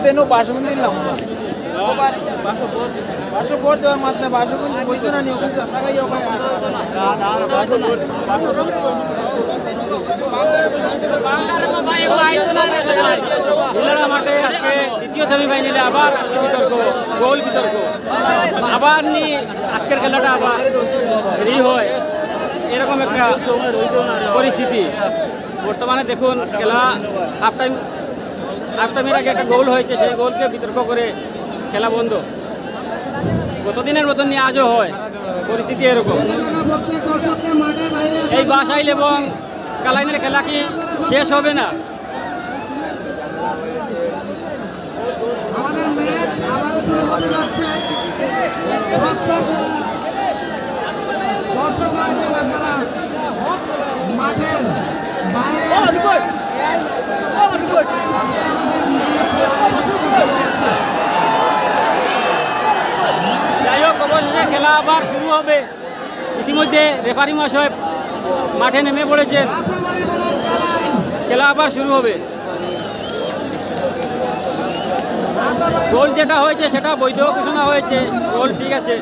তেনো 500 দিলাম 500 ভোট দেওয়ার মাত্রা 500 কোন কইছো না নিও কিন্তু টাকাই হবে মাঠে আজকে দ্বিতীয় সেমিফাইনালে আবার আজকে বিতর্ক গোল বিতর্ক আবার নি আজকের খেলাটা আবার হয় এরকম একটা পরিস্থিতি বর্তমানে দেখুন খেলা হাফ টাইমের আগে একটা গোল হয়েছে সেই গোলকে বিতর্ক করে খেলা বন্ধ গতদিনের মতন নিয়ে আজও হয় পরিস্থিতি এরকম এই বাসাইল এবং কালাইনের খেলা কি শেষ হবে না যাই হোক অবশেষে খেলা আবার শুরু হবে ইতিমধ্যে রেফারি মহাশয় মাঠে নেমে পড়েছেন খেলা আবার শুরু হবে গোল যেটা হয়েছে সেটা বৈধ ঘোষণা হয়েছে গোল ঠিক আছে।